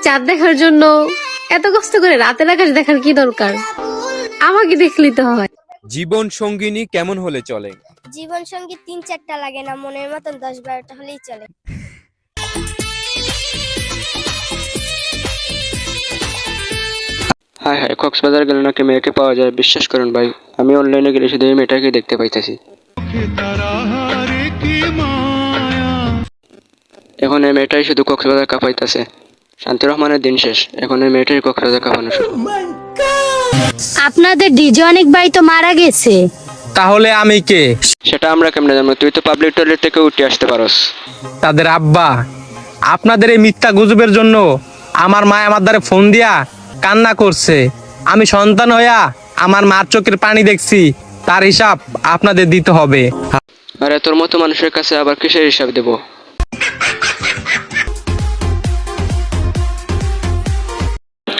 চাঁদ দেখার জন্য এত কষ্ট করে রাতের আকাশ দেখার কি দরকার? আমাকে দেখলেই তো হয়। জীবন সঙ্গিনী কেমন হলে চলে? জীবন সঙ্গী ৩-৪টা লাগে না, মনের মতন ১০-১২টা হলেই চলে। হায় হায়, কক্সবাজার গেলে নাকি মেয়েকে পাওয়া যায়। বিশ্বাস করুন ভাই, আমি অনলাইনে গেলে শুধু এই মেয়েটাকে দেখতে পাইতেছি। এখন এই মেয়েটাই শুধু কক্সবাজার কাঁপাইতেছে। শান্তির রহমানের দিন শেষ, এখন এই মেয়েটাই কক্সবাজার কাঁপানো শুরু। আপনাদের ডিজে অনেক ভাই তো মারা গেছে। তাহলে আমি কে? সেটা আমরা কেমনে জানবো? তুই তো পাবলিক টয়লেট থেকে উঠে আসতে পারস। তাদের আব্বা। আপনাদের এই মিথ্যা গুজবের জন্য আমার মা আমার দ্বারে ফোন দিয়া কান্না করছে। আমি সন্তান হইয়া আমার মার চোখের পানি দেখছি, তার হিসাব আপনাদের দিতে হবে। আরে তোর মতো মানুষের কাছে আবার কিসের হিসাব দেবো?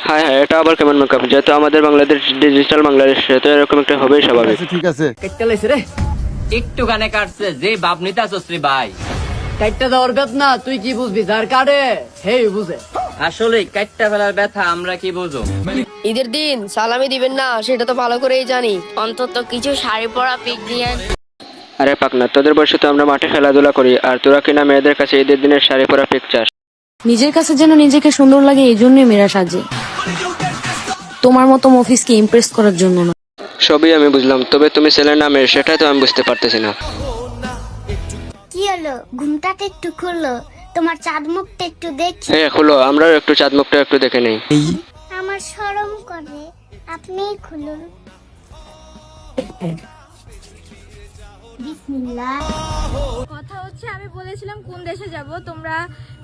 হায় হায়, এটা আবার কেমন মেকআপ? যেহেতু আমাদের বাংলাদেশ ডিজিটাল বাংলাদেশ, সেহেতু এরকম একটা হবেই স্বাভাবিক। ঠিক আছে কেটে লাইছে রে, একটু গানে কাটছে যে বাপ নিতে আসছ রে ভাই। কাটটা দেওয়ার বেত না, তুই কি বুঝবি? যার কাটে হেই বুঝে। আসলে কাটটা ফেলার ব্যথা আমরা কি বুঝো? ঈদের দিন সালামি দিবেন না সেটা তো ভালো করেই জানি, অন্তত কিছু শাড়ি পরা পিক দিয়ে। আরে পাকনা, তোদের বয়সে তো আমরা মাঠে খেলাধুলা করি, আর তোরা কিনা মেয়েদের কাছে ঈদের দিনের শাড়ি পরা পিক চাস। নিজের কাছে যেন নিজেকে সুন্দর লাগে, এই জন্যই মেয়েরা সাজে। তোমার মতো মফিসকে ইমপ্রেস করার জন্য না। সবই আমি বুঝলাম, তবে তুমি ছেলে না মেয়ে সেটা তো আমি বুঝতে পারতেছি না। কি হলো? ঘুমটাকে একটু খুললো, তোমার চাঁদ মুখটা একটু দেখি। হ্যাঁ খুলো, আমরাও একটু চাঁদ মুখটা একটু দেখে নেই। আমার শরম করে, আপনিই খুলুন। বিসমিল্লাহ। কথা হচ্ছে, আমি বলেছিলাম কোন দেশে যাব, তোমরা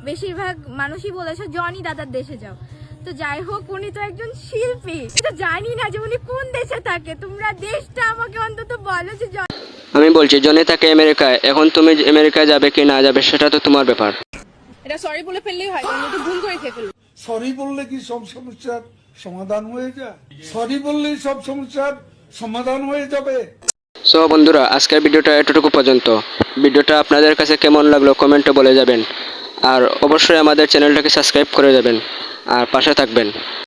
বেশিরভাগ মানুষই বলেছো জনি দাদার দেশে যাও। তো যাই হোক, উনি তো একজন শিল্পী, তো জানি না যে উনি কোন দেশে থাকে। তোমরা দেশটা আমাকে অন্তত বলো যে আমি বলছি জনি থাকে আমেরিকায়। এখন তুমি আমেরিকায় যাবে কি না যাবে সেটা তো তোমার ব্যাপার। এটা সরি বলে ফেললেই হয়, আমি তো ভুল করে খেয়ে ফেললাম। সরি বললে কি সব সমস্যার সমাধান হয়ে যায়? সরি বললেই সব সমস্যার সমাধান হয়ে যাবে? সো বন্ধুরা, আজকের ভিডিওটা এতটুকু পর্যন্ত। ভিডিওটা আপনাদের কাছে কেমন লাগলো কমেন্টে বলে যাবেন, আর অবশ্যই আমাদের চ্যানেলটাকে সাবস্ক্রাইব করে যাবেন আর পাশে থাকবেন।